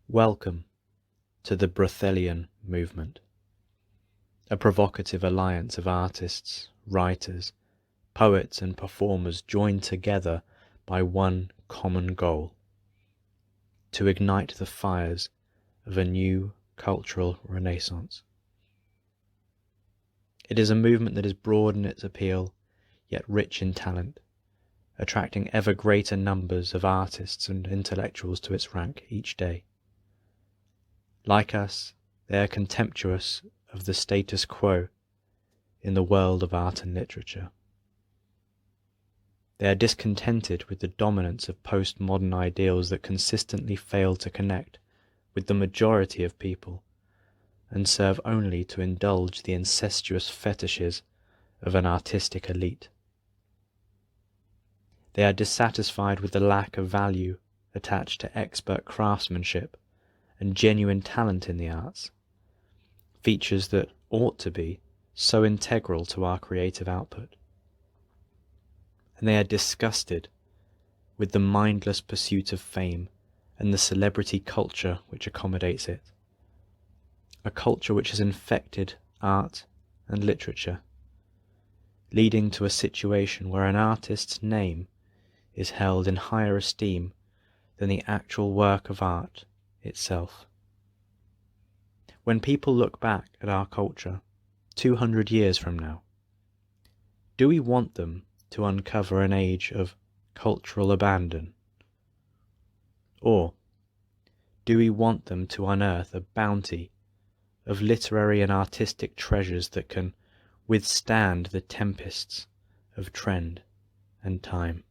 Welcome to the Brothellian Movement, a provocative alliance of artists, writers, poets and performers joined together by one common goal: to ignite the fires of a new cultural renaissance. It is a movement that is broad in its appeal, yet rich in talent, attracting ever greater numbers of artists and intellectuals to its rank each day. Like us, they are contemptuous of the status quo in the world of art and literature. They are discontented with the dominance of postmodern ideals that consistently fail to connect with the majority of people and serve only to indulge the incestuous fetishes of an artistic elite. They are dissatisfied with the lack of value attached to expert craftsmanship and genuine talent in the arts, features that ought to be so integral to our creative output. And they are disgusted with the mindless pursuit of fame and the celebrity culture which accommodates it, a culture which has infected art and literature, leading to a situation where an artist's name is held in higher esteem than the actual work of art itself. When people look back at our culture 200 years from now, do we want them to uncover an age of cultural abandon? Or do we want them to unearth a bounty of literary and artistic treasures that can withstand the tempests of trend and time?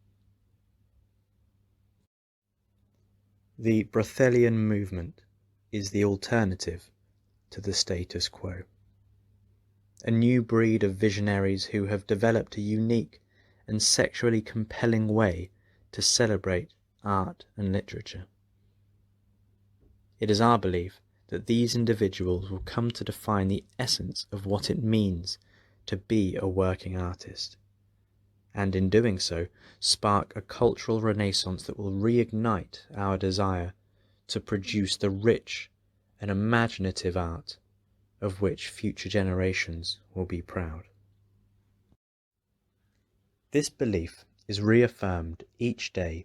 The Brothellian movement is the alternative to the status quo. A new breed of visionaries who have developed a unique and sexually compelling way to celebrate art and literature. It is our belief that these individuals will come to define the essence of what it means to be a working artist, and in doing so spark a cultural renaissance that will reignite our desire to produce the rich and imaginative art of which future generations will be proud. This belief is reaffirmed each day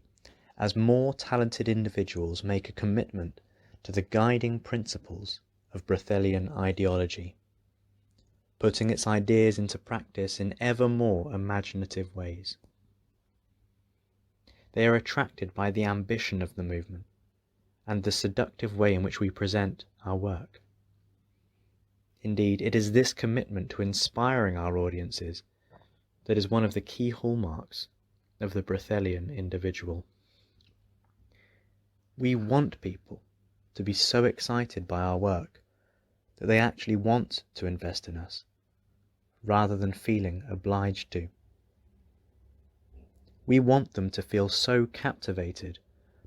as more talented individuals make a commitment to the guiding principles of Brothellian ideology, putting its ideas into practice in ever more imaginative ways. They are attracted by the ambition of the movement and the seductive way in which we present our work. Indeed, it is this commitment to inspiring our audiences that is one of the key hallmarks of the Brothellian individual. We want people to be so excited by our work that they actually want to invest in us, rather than feeling obliged to. We want them to feel so captivated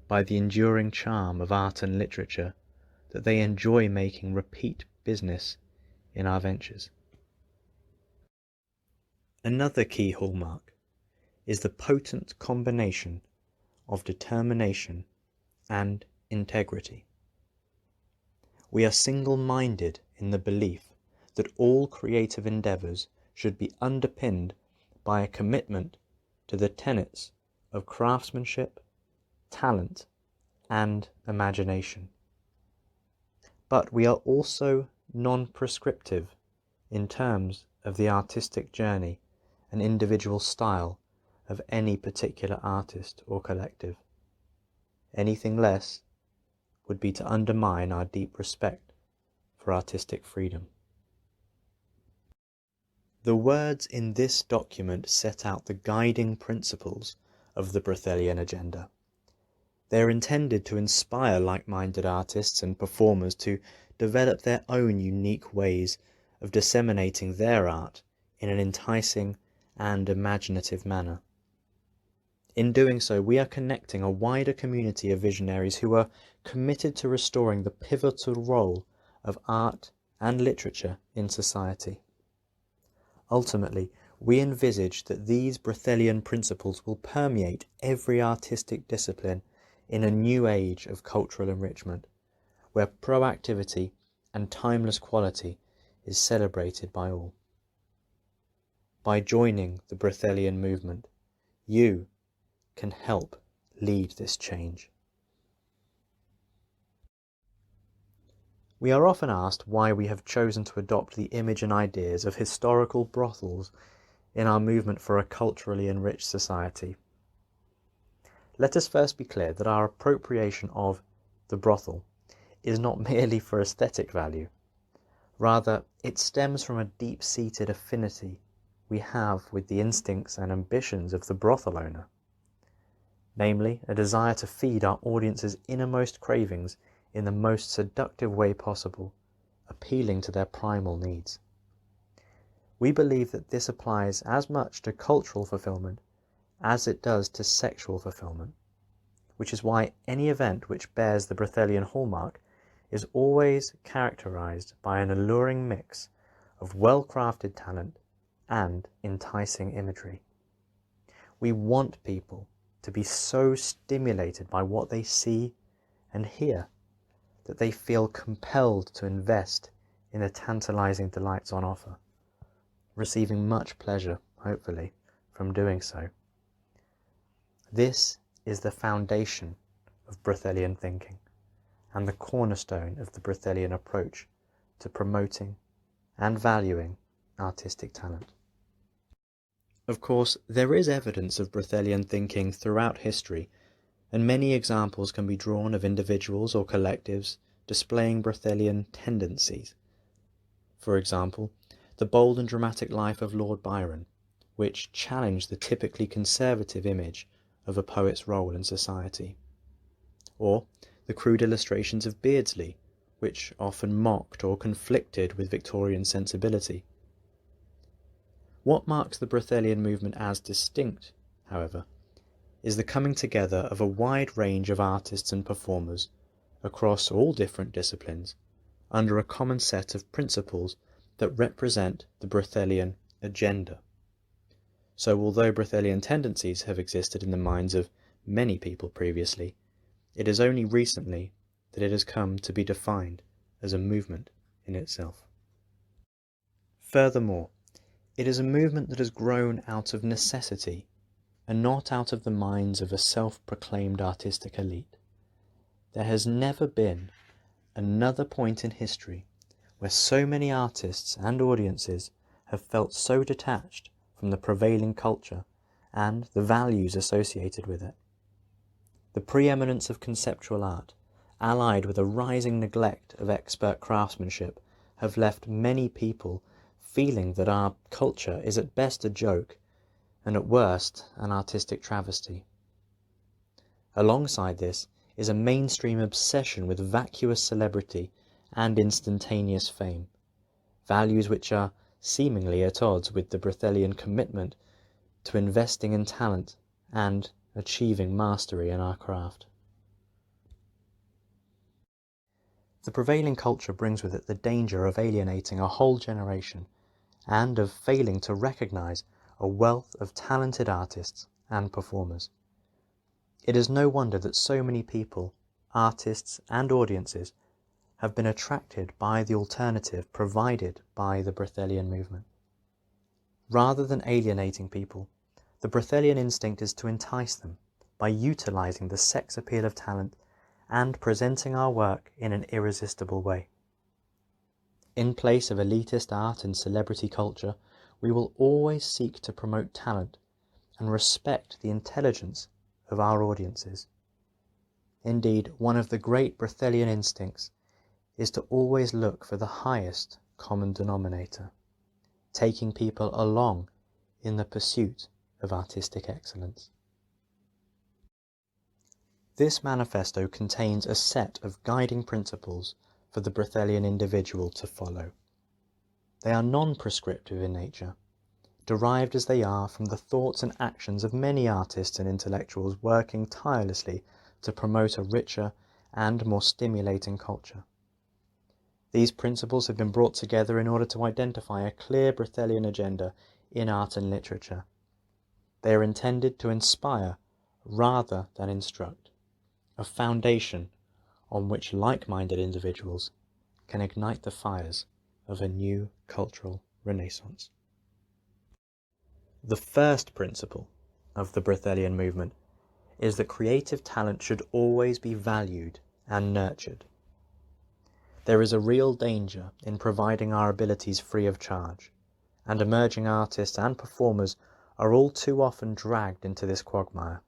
by the enduring charm of art and literature that they enjoy making repeat business in our ventures. Another key hallmark is the potent combination of determination and integrity. We are single-minded in the belief that all creative endeavours should be underpinned by a commitment to the tenets of craftsmanship, talent, and imagination. But we are also non-prescriptive in terms of the artistic journey and individual style of any particular artist or collective. Anything less would be to undermine our deep respect for artistic freedom. The words in this document set out the guiding principles of the Brothellian agenda. They are intended to inspire like-minded artists and performers to develop their own unique ways of disseminating their art in an enticing and imaginative manner. In doing so, we are connecting a wider community of visionaries who are committed to restoring the pivotal role of art and literature in society. Ultimately, we envisage that these Brothellian principles will permeate every artistic discipline in a new age of cultural enrichment, where proactivity and timeless quality is celebrated by all. By joining the Brothellian movement, you can help lead this change. We are often asked why we have chosen to adopt the image and ideas of historical brothels in our movement for a culturally enriched society. Let us first be clear that our appropriation of the brothel is not merely for aesthetic value. Rather, it stems from a deep-seated affinity we have with the instincts and ambitions of the brothel owner, namely a desire to feed our audience's innermost cravings in the most seductive way possible, appealing to their primal needs. We believe that this applies as much to cultural fulfillment as it does to sexual fulfillment, which is why any event which bears the Brothellian hallmark is always characterized by an alluring mix of well-crafted talent and enticing imagery. We want people to be so stimulated by what they see and hear that they feel compelled to invest in the tantalizing delights on offer, receiving much pleasure, hopefully, from doing so. This is the foundation of Brothellian thinking and the cornerstone of the Brothellian approach to promoting and valuing artistic talent. Of course, there is evidence of Brothellian thinking throughout history, and many examples can be drawn of individuals or collectives displaying Brothellian tendencies. For example, the bold and dramatic life of Lord Byron, which challenged the typically conservative image of a poet's role in society. Or the crude illustrations of Beardsley, which often mocked or conflicted with Victorian sensibility. What marks the Brothellian movement as distinct, however, is the coming together of a wide range of artists and performers across all different disciplines under a common set of principles that represent the Brothellian agenda. So although Brothellian tendencies have existed in the minds of many people previously, it is only recently that it has come to be defined as a movement in itself. Furthermore, it is a movement that has grown out of necessity and not out of the minds of a self-proclaimed artistic elite. There has never been another point in history where so many artists and audiences have felt so detached from the prevailing culture and the values associated with it. The preeminence of conceptual art, allied with a rising neglect of expert craftsmanship, have left many people feeling that our culture is at best a joke and at worst an artistic travesty. Alongside this is a mainstream obsession with vacuous celebrity and instantaneous fame, values which are seemingly at odds with the Brothellian commitment to investing in talent and achieving mastery in our craft. The prevailing culture brings with it the danger of alienating a whole generation and of failing to recognize a wealth of talented artists and performers. It is no wonder that so many people, artists and audiences, have been attracted by the alternative provided by the Brothellian movement. Rather than alienating people, the Brothellian instinct is to entice them by utilizing the sex appeal of talent and presenting our work in an irresistible way. In place of elitist art and celebrity culture, we will always seek to promote talent and respect the intelligence of our audiences. Indeed, one of the great Brothellian instincts is to always look for the highest common denominator, taking people along in the pursuit of artistic excellence. This manifesto contains a set of guiding principles for the Brothellian individual to follow. They are non-prescriptive in nature, derived as they are from the thoughts and actions of many artists and intellectuals working tirelessly to promote a richer and more stimulating culture. These principles have been brought together in order to identify a clear Brothellian agenda in art and literature. They are intended to inspire rather than instruct, a foundation on which like-minded individuals can ignite the fires of a new cultural renaissance. The first principle of the Brothellian movement is that creative talent should always be valued and nurtured. There is a real danger in providing our abilities free of charge, and emerging artists and performers are all too often dragged into this quagmire.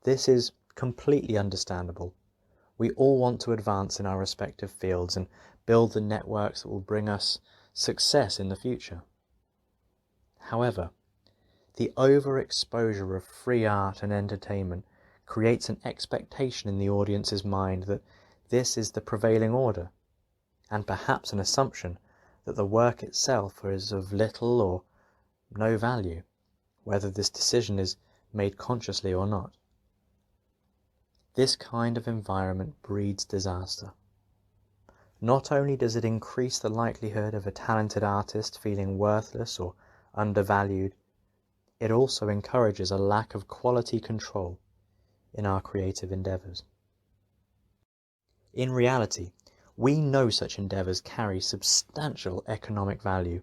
This is completely understandable. We all want to advance in our respective fields and build the networks that will bring us success in the future. However, the overexposure of free art and entertainment creates an expectation in the audience's mind that this is the prevailing order, and perhaps an assumption that the work itself is of little or no value, whether this decision is made consciously or not. This kind of environment breeds disaster. Not only does it increase the likelihood of a talented artist feeling worthless or undervalued, it also encourages a lack of quality control in our creative endeavours. In reality, we know such endeavours carry substantial economic value,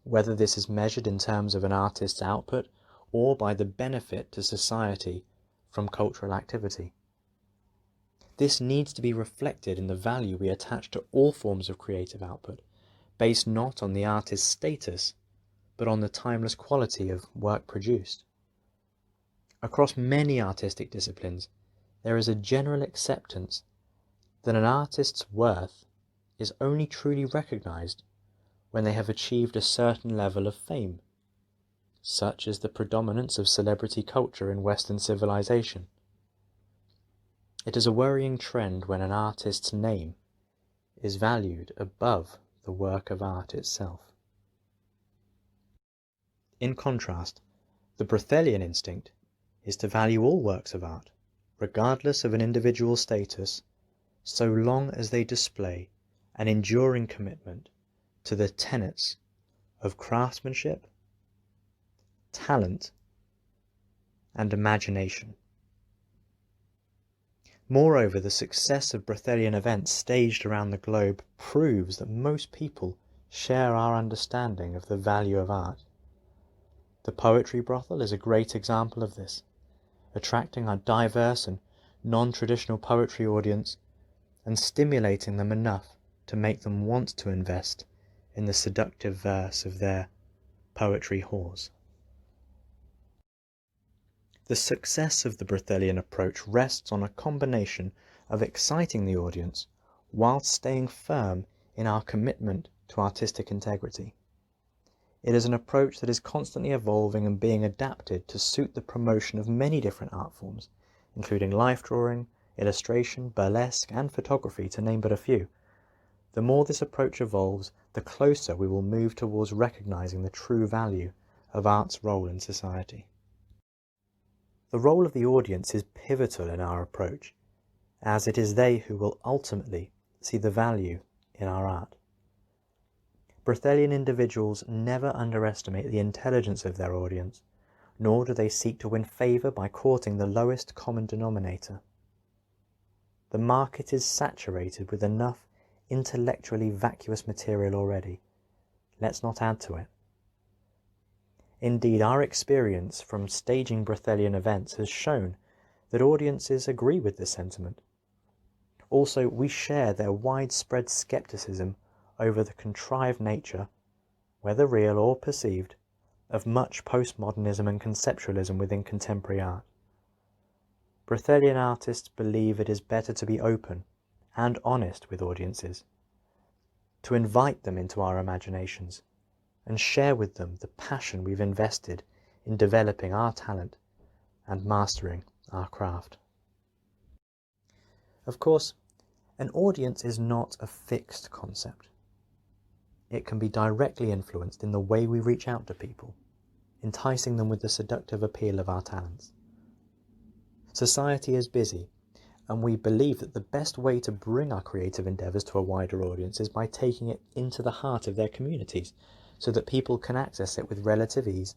whether this is measured in terms of an artist's output or by the benefit to society from cultural activity. This needs to be reflected in the value we attach to all forms of creative output, based not on the artist's status, but on the timeless quality of work produced. Across many artistic disciplines, there is a general acceptance that an artist's worth is only truly recognized when they have achieved a certain level of fame. Such is the predominance of celebrity culture in Western civilization. It is a worrying trend when an artist's name is valued above the work of art itself. In contrast, the Brothellian instinct is to value all works of art, regardless of an individual's status, so long as they display an enduring commitment to the tenets of craftsmanship, talent, and imagination. Moreover, the success of Brothellian events staged around the globe proves that most people share our understanding of the value of art. The Poetry Brothel is a great example of this, attracting a diverse and non-traditional poetry audience and stimulating them enough to make them want to invest in the seductive verse of their poetry halls. The success of the Brothellian approach rests on a combination of exciting the audience whilst staying firm in our commitment to artistic integrity. It is an approach that is constantly evolving and being adapted to suit the promotion of many different art forms, including life drawing, illustration, burlesque, and photography, to name but a few. The more this approach evolves, the closer we will move towards recognizing the true value of art's role in society. The role of the audience is pivotal in our approach, as it is they who will ultimately see the value in our art. Brothellian individuals never underestimate the intelligence of their audience, nor do they seek to win favour by courting the lowest common denominator. The market is saturated with enough intellectually vacuous material already. Let's not add to it. Indeed, our experience from staging Brothellian events has shown that audiences agree with this sentiment. Also, we share their widespread scepticism over the contrived nature, whether real or perceived, of much postmodernism and conceptualism within contemporary art. Brothellian artists believe it is better to be open and honest with audiences, to invite them into our imaginations, and share with them the passion we've invested in developing our talent and mastering our craft. Of course, an audience is not a fixed concept. It can be directly influenced in the way we reach out to people, enticing them with the seductive appeal of our talents. Society is busy, and we believe that the best way to bring our creative endeavours to a wider audience is by taking it into the heart of their communities, so that people can access it with relative ease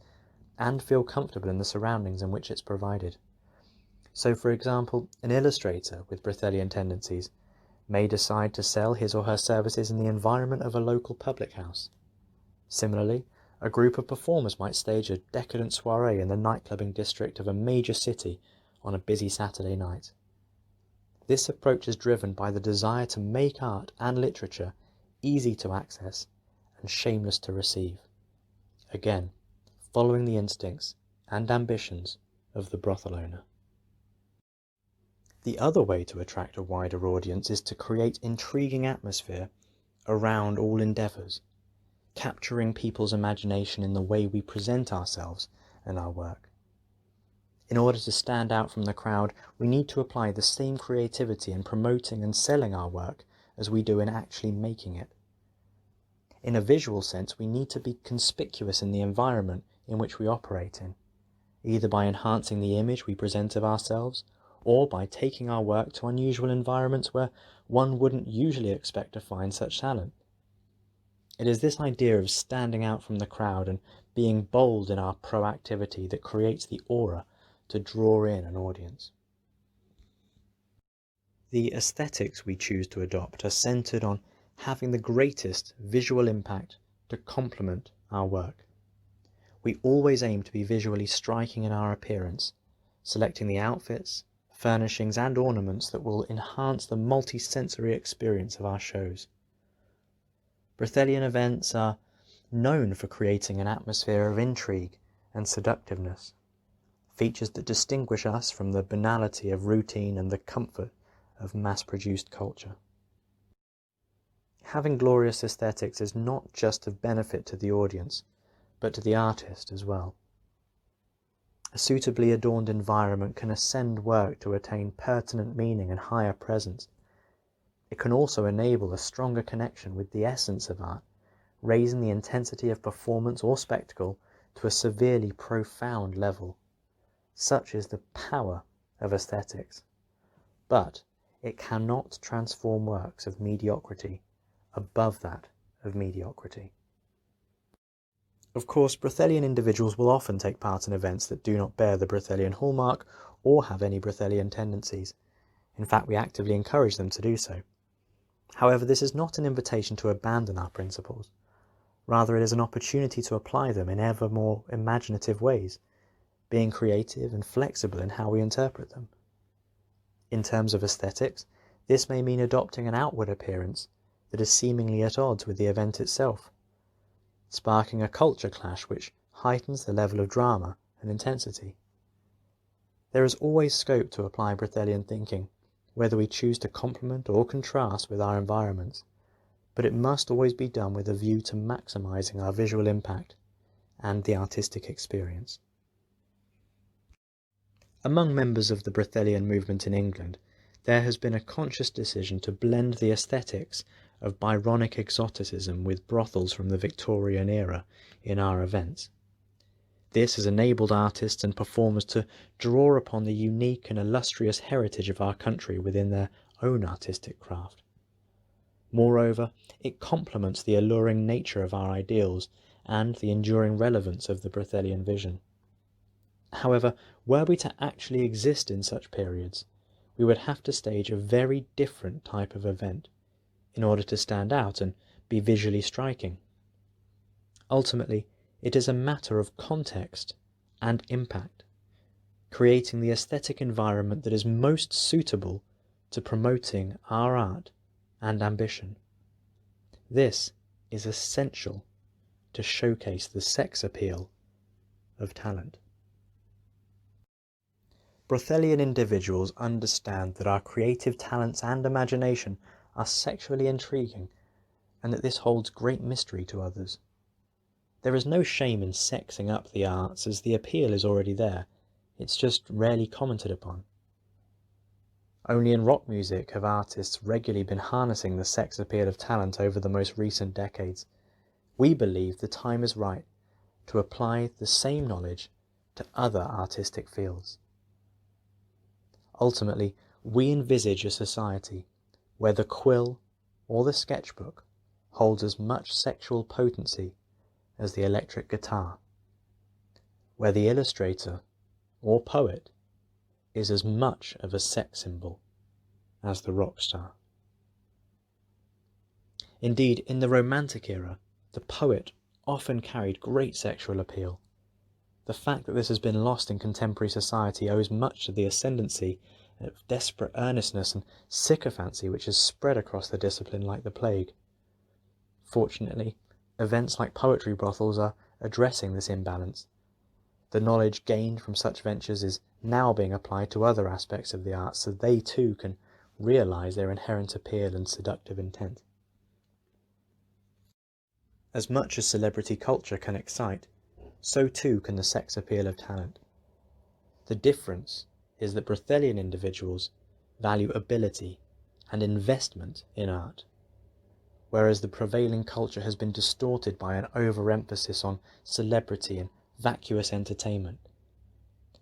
and feel comfortable in the surroundings in which it's provided. So, for example, an illustrator with Brothellian tendencies may decide to sell his or her services in the environment of a local public house. Similarly, a group of performers might stage a decadent soiree in the nightclubbing district of a major city on a busy Saturday night. This approach is driven by the desire to make art and literature easy to access and shameless to receive. Again, following the instincts and ambitions of the brothel owner. The other way to attract a wider audience is to create intriguing atmosphere around all endeavours, capturing people's imagination in the way we present ourselves and our work. In order to stand out from the crowd, we need to apply the same creativity in promoting and selling our work as we do in actually making it. In a visual sense, we need to be conspicuous in the environment in which we operate in, either by enhancing the image we present of ourselves, or by taking our work to unusual environments where one wouldn't usually expect to find such talent. It is this idea of standing out from the crowd and being bold in our proactivity that creates the aura to draw in an audience. The aesthetics we choose to adopt are centered on having the greatest visual impact to complement our work. We always aim to be visually striking in our appearance, selecting the outfits, furnishings and ornaments that will enhance the multi-sensory experience of our shows. Brothellian events are known for creating an atmosphere of intrigue and seductiveness, features that distinguish us from the banality of routine and the comfort of mass-produced culture. Having glorious aesthetics is not just of benefit to the audience, but to the artist as well. A suitably adorned environment can ascend work to attain pertinent meaning and higher presence. It can also enable a stronger connection with the essence of art, raising the intensity of performance or spectacle to a severely profound level. Such is the power of aesthetics. But it cannot transform works of mediocrity above that of mediocrity. Of course, Brothellian individuals will often take part in events that do not bear the Brothellian hallmark or have any Brothellian tendencies. In fact, we actively encourage them to do so. However, this is not an invitation to abandon our principles. Rather, it is an opportunity to apply them in ever more imaginative ways, being creative and flexible in how we interpret them. In terms of aesthetics, this may mean adopting an outward appearance that is seemingly at odds with the event itself, sparking a culture clash which heightens the level of drama and intensity. There is always scope to apply Brothellian thinking, whether we choose to complement or contrast with our environments, but it must always be done with a view to maximizing our visual impact and the artistic experience. Among members of the Brothellian movement in England, there has been a conscious decision to blend the aesthetics of Byronic exoticism with brothels from the Victorian era in our events. This has enabled artists and performers to draw upon the unique and illustrious heritage of our country within their own artistic craft. Moreover, it complements the alluring nature of our ideals and the enduring relevance of the Brothellian vision. However, were we to actually exist in such periods, we would have to stage a very different type of event in order to stand out and be visually striking. Ultimately, it is a matter of context and impact, creating the aesthetic environment that is most suitable to promoting our art and ambition. This is essential to showcase the sex appeal of talent. Brothellian individuals understand that our creative talents and imagination are sexually intriguing, and that this holds great mystery to others. There is no shame in sexing up the arts, as the appeal is already there, it's just rarely commented upon. Only in rock music have artists regularly been harnessing the sex appeal of talent over the most recent decades. We believe the time is right to apply the same knowledge to other artistic fields. Ultimately, we envisage a society where the quill or the sketchbook holds as much sexual potency as the electric guitar, where the illustrator or poet is as much of a sex symbol as the rock star. Indeed, in the Romantic era, the poet often carried great sexual appeal. The fact that this has been lost in contemporary society owes much to the ascendancy of desperate earnestness and sycophancy which has spread across the discipline like the plague. Fortunately, events like poetry brothels are addressing this imbalance. The knowledge gained from such ventures is now being applied to other aspects of the arts so they too can realise their inherent appeal and seductive intent. As much as celebrity culture can excite, so too can the sex appeal of talent. The difference is that Brothellian individuals value ability and investment in art, whereas the prevailing culture has been distorted by an overemphasis on celebrity and vacuous entertainment.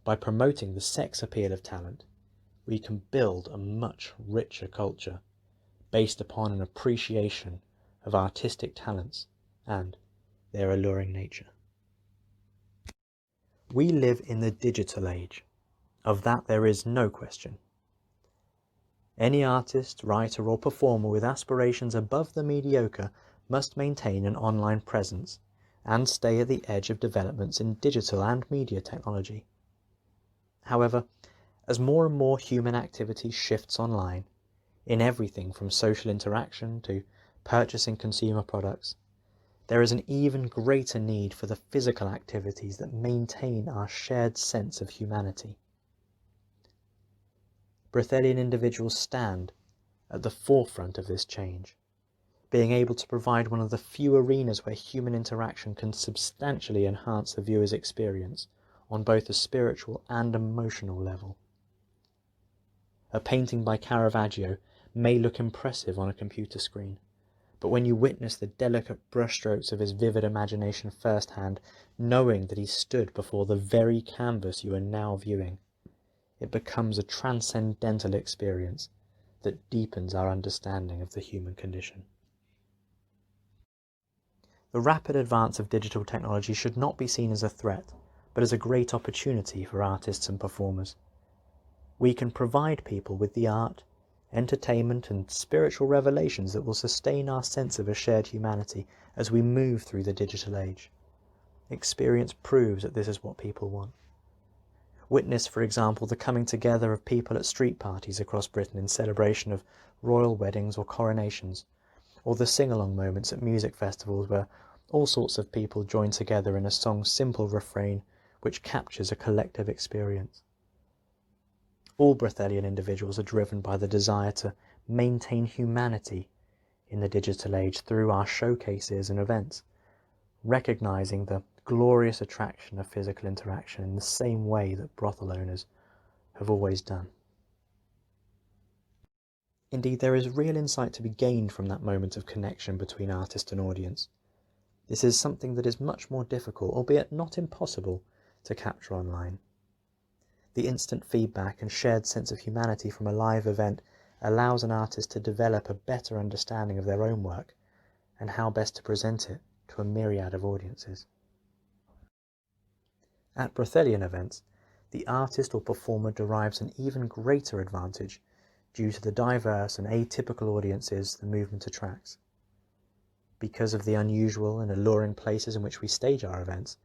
By promoting the sex appeal of talent, we can build a much richer culture based upon an appreciation of artistic talents and their alluring nature. We live in the digital age. Of that there is no question. Any artist, writer or performer with aspirations above the mediocre must maintain an online presence and stay at the edge of developments in digital and media technology. However, as more and more human activity shifts online, in everything from social interaction to purchasing consumer products, there is an even greater need for the physical activities that maintain our shared sense of humanity. Brothellian individuals stand at the forefront of this change, being able to provide one of the few arenas where human interaction can substantially enhance the viewer's experience on both a spiritual and emotional level. A painting by Caravaggio may look impressive on a computer screen, but when you witness the delicate brushstrokes of his vivid imagination firsthand, knowing that he stood before the very canvas you are now viewing, it becomes a transcendental experience that deepens our understanding of the human condition. The rapid advance of digital technology should not be seen as a threat, but as a great opportunity for artists and performers. We can provide people with the art, entertainment and spiritual revelations that will sustain our sense of a shared humanity as we move through the digital age. Experience proves that this is what people want. Witness, for example, the coming together of people at street parties across Britain in celebration of royal weddings or coronations, or the sing-along moments at music festivals where all sorts of people join together in a song's simple refrain which captures a collective experience. All Brothellian individuals are driven by the desire to maintain humanity in the digital age through our showcases and events, recognizing the glorious attraction of physical interaction in the same way that brothel owners have always done. Indeed, there is real insight to be gained from that moment of connection between artist and audience. This is something that is much more difficult, albeit not impossible, to capture online. The instant feedback and shared sense of humanity from a live event allows an artist to develop a better understanding of their own work and how best to present it to a myriad of audiences. At Brothellian events, the artist or performer derives an even greater advantage due to the diverse and atypical audiences the movement attracts. Because of the unusual and alluring places in which we stage our events,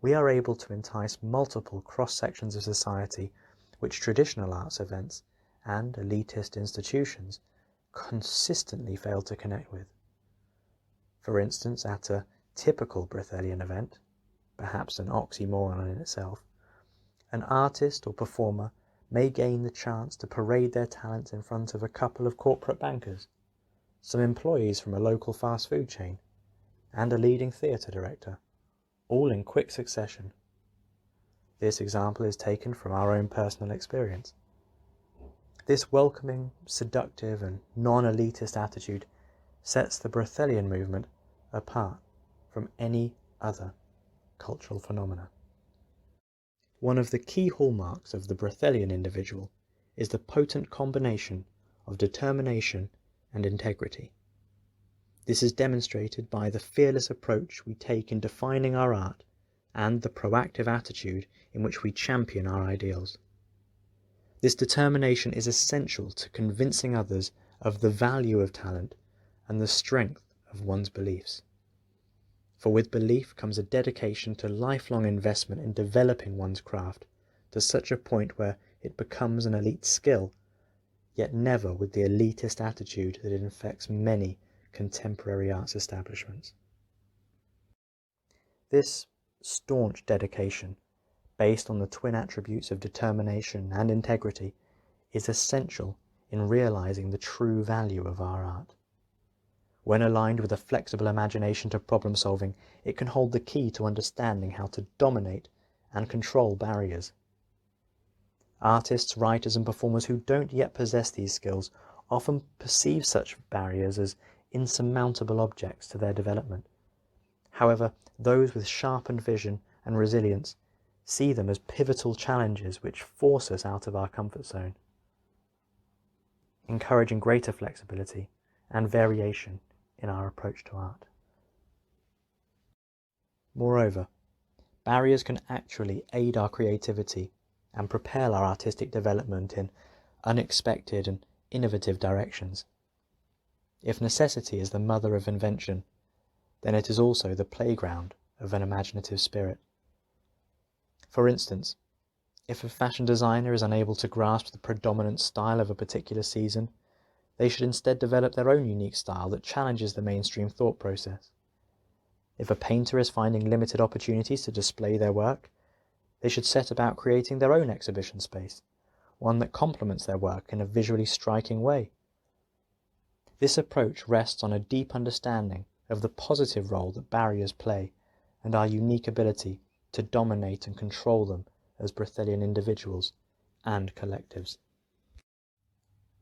we are able to entice multiple cross-sections of society which traditional arts events and elitist institutions consistently fail to connect with. For instance, at a typical Brothellian event, perhaps an oxymoron in itself, an artist or performer may gain the chance to parade their talents in front of a couple of corporate bankers, some employees from a local fast food chain, and a leading theatre director, all in quick succession. This example is taken from our own personal experience. This welcoming, seductive and non-elitist attitude sets the Brothellian movement apart from any other cultural phenomena. One of the key hallmarks of the Brothellian individual is the potent combination of determination and integrity. This is demonstrated by the fearless approach we take in defining our art and the proactive attitude in which we champion our ideals. This determination is essential to convincing others of the value of talent and the strength of one's beliefs. For with belief comes a dedication to lifelong investment in developing one's craft to such a point where it becomes an elite skill, yet never with the elitist attitude that it infects many contemporary arts establishments. This staunch dedication, based on the twin attributes of determination and integrity, is essential in realizing the true value of our art. When aligned with a flexible imagination to problem solving, it can hold the key to understanding how to dominate and control barriers. Artists, writers, and performers who don't yet possess these skills often perceive such barriers as insurmountable objects to their development. However, those with sharpened vision and resilience see them as pivotal challenges which force us out of our comfort zone, encouraging greater flexibility and variation in our approach to art. Moreover, barriers can actually aid our creativity and propel our artistic development in unexpected and innovative directions. If necessity is the mother of invention, then it is also the playground of an imaginative spirit. For instance, if a fashion designer is unable to grasp the predominant style of a particular season, they should instead develop their own unique style that challenges the mainstream thought process. If a painter is finding limited opportunities to display their work, they should set about creating their own exhibition space, one that complements their work in a visually striking way. This approach rests on a deep understanding of the positive role that barriers play and our unique ability to dominate and control them as Brothellian individuals and collectives.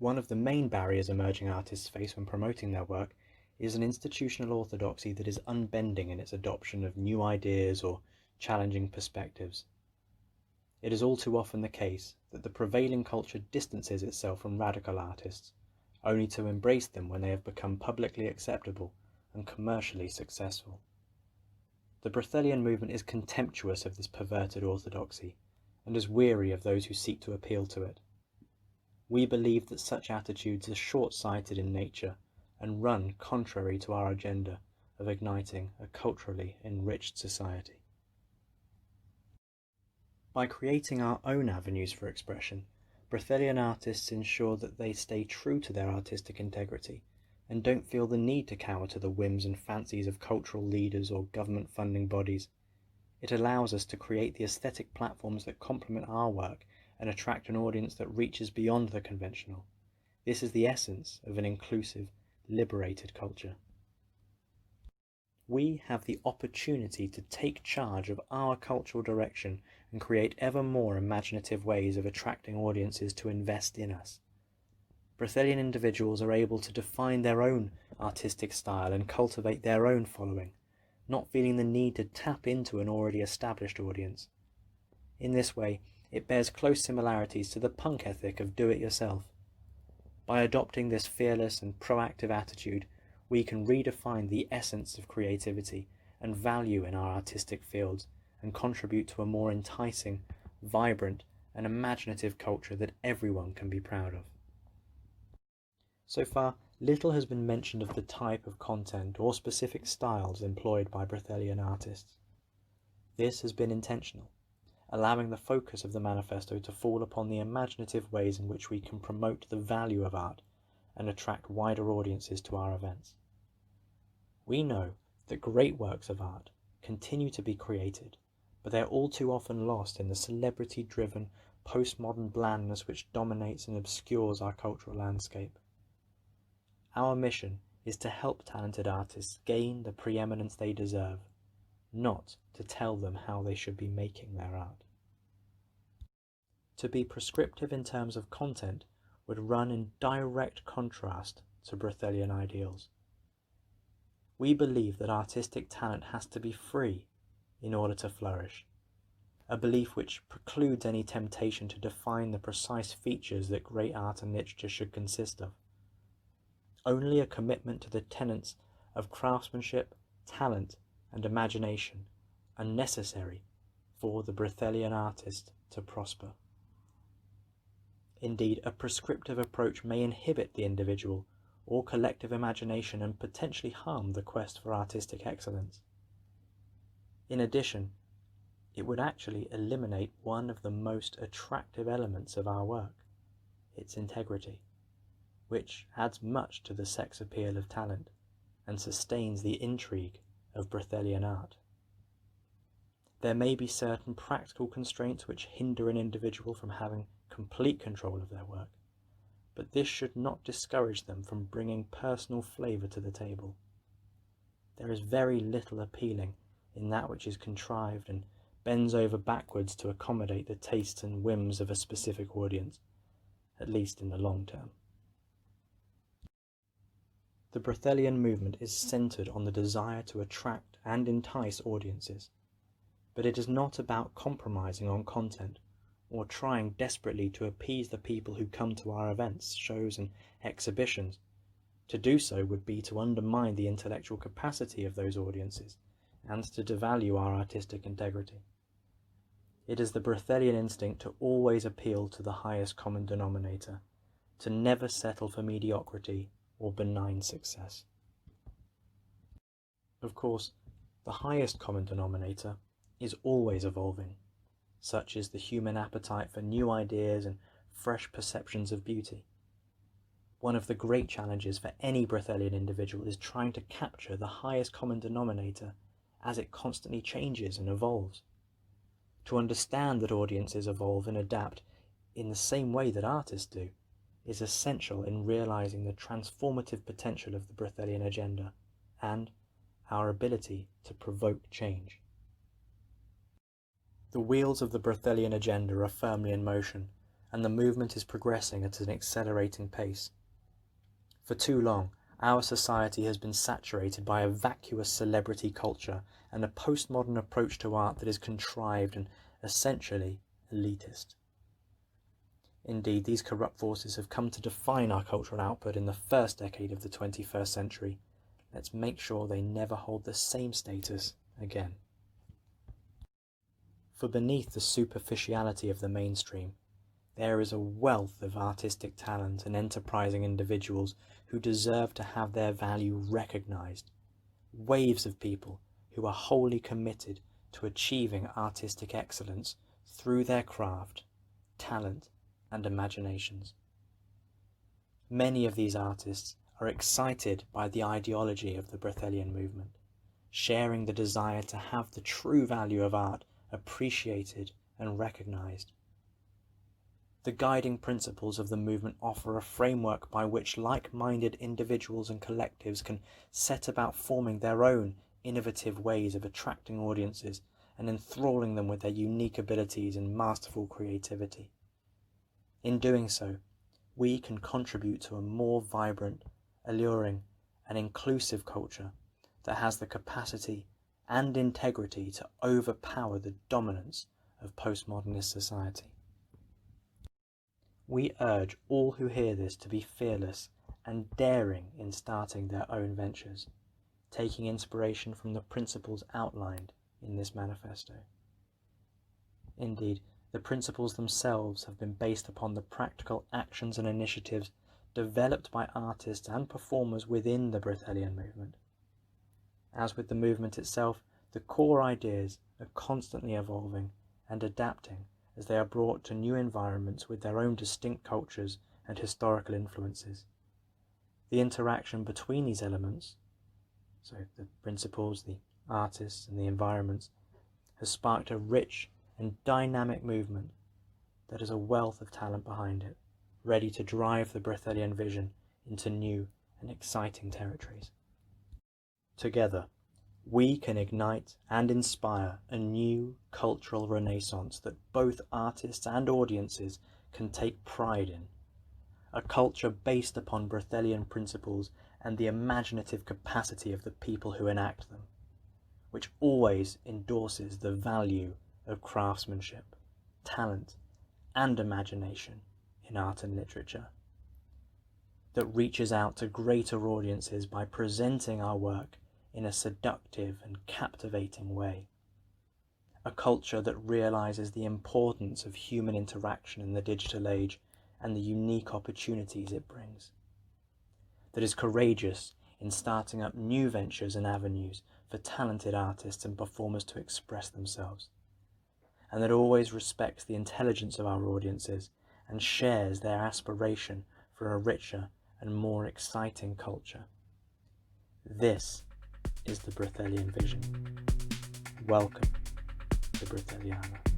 One of the main barriers emerging artists face when promoting their work is an institutional orthodoxy that is unbending in its adoption of new ideas or challenging perspectives. It is all too often the case that the prevailing culture distances itself from radical artists, only to embrace them when they have become publicly acceptable and commercially successful. The Brothellian movement is contemptuous of this perverted orthodoxy and is weary of those who seek to appeal to it. We believe that such attitudes are short-sighted in nature and run contrary to our agenda of igniting a culturally enriched society. By creating our own avenues for expression, Brothellian artists ensure that they stay true to their artistic integrity and don't feel the need to cower to the whims and fancies of cultural leaders or government funding bodies. It allows us to create the aesthetic platforms that complement our work and attract an audience that reaches beyond the conventional. This is the essence of an inclusive, liberated culture. We have the opportunity to take charge of our cultural direction and create ever more imaginative ways of attracting audiences to invest in us. Brothellian individuals are able to define their own artistic style and cultivate their own following, not feeling the need to tap into an already established audience. In this way, it bears close similarities to the punk ethic of do-it-yourself. By adopting this fearless and proactive attitude, we can redefine the essence of creativity and value in our artistic fields and contribute to a more enticing, vibrant, and imaginative culture that everyone can be proud of. So far, little has been mentioned of the type of content or specific styles employed by Brothellian artists. This has been intentional, allowing the focus of the manifesto to fall upon the imaginative ways in which we can promote the value of art and attract wider audiences to our events. We know that great works of art continue to be created, but they are all too often lost in the celebrity-driven, postmodern blandness which dominates and obscures our cultural landscape. Our mission is to help talented artists gain the preeminence they deserve, not to tell them how they should be making their art. To be prescriptive in terms of content would run in direct contrast to Brothellian ideals. We believe that artistic talent has to be free in order to flourish, a belief which precludes any temptation to define the precise features that great art and literature should consist of. Only a commitment to the tenets of craftsmanship, talent, and imagination are necessary for the Brothellian artist to prosper. Indeed, a prescriptive approach may inhibit the individual or collective imagination and potentially harm the quest for artistic excellence. In addition, it would actually eliminate one of the most attractive elements of our work, its integrity, which adds much to the sex appeal of talent and sustains the intrigue of Brothellian art. There may be certain practical constraints which hinder an individual from having complete control of their work, but this should not discourage them from bringing personal flavour to the table. There is very little appealing in that which is contrived and bends over backwards to accommodate the tastes and whims of a specific audience, at least in the long term. The Brothellian movement is centred on the desire to attract and entice audiences, but it is not about compromising on content or trying desperately to appease the people who come to our events, shows and exhibitions. To do so would be to undermine the intellectual capacity of those audiences and to devalue our artistic integrity. It is the Brothellian instinct to always appeal to the highest common denominator, to never settle for mediocrity or benign success. Of course, the highest common denominator is always evolving. Such is the human appetite for new ideas and fresh perceptions of beauty. One of the great challenges for any Brothellian individual is trying to capture the highest common denominator as it constantly changes and evolves. To understand that audiences evolve and adapt in the same way that artists do is essential in realizing the transformative potential of the Brothellian agenda and our ability to provoke change. The wheels of the Brothellian agenda are firmly in motion, and the movement is progressing at an accelerating pace. For too long, our society has been saturated by a vacuous celebrity culture and a postmodern approach to art that is contrived and essentially elitist. Indeed, these corrupt forces have come to define our cultural output in the first decade of the 21st century. Let's make sure they never hold the same status again. For beneath the superficiality of the mainstream, there is a wealth of artistic talent and enterprising individuals who deserve to have their value recognized. Waves of people who are wholly committed to achieving artistic excellence through their craft, talent, and imaginations. Many of these artists are excited by the ideology of the Brothellian movement, sharing the desire to have the true value of art appreciated and recognized. The guiding principles of the movement offer a framework by which like-minded individuals and collectives can set about forming their own innovative ways of attracting audiences and enthralling them with their unique abilities and masterful creativity. In doing so, we can contribute to a more vibrant, alluring, and inclusive culture that has the capacity and integrity to overpower the dominance of postmodernist society. We urge all who hear this to be fearless and daring in starting their own ventures, taking inspiration from the principles outlined in this manifesto. Indeed, the principles themselves have been based upon the practical actions and initiatives developed by artists and performers within the Brothellian movement. As with the movement itself, the core ideas are constantly evolving and adapting as they are brought to new environments with their own distinct cultures and historical influences. The interaction between these elements, so the principles, the artists, and the environments, has sparked a rich and dynamic movement that has a wealth of talent behind it, ready to drive the Brothellian vision into new and exciting territories. Together, we can ignite and inspire a new cultural renaissance that both artists and audiences can take pride in, a culture based upon Brothellian principles and the imaginative capacity of the people who enact them, which always endorses the value of craftsmanship, talent, and imagination in art and literature, that reaches out to greater audiences by presenting our work in a seductive and captivating way, a culture that realizes the importance of human interaction in the digital age and the unique opportunities it brings. That is courageous in starting up new ventures and avenues for talented artists and performers to express themselves, and that always respects the intelligence of our audiences and shares their aspiration for a richer and more exciting culture. This is the Brothellian vision. Welcome to Brothelliana.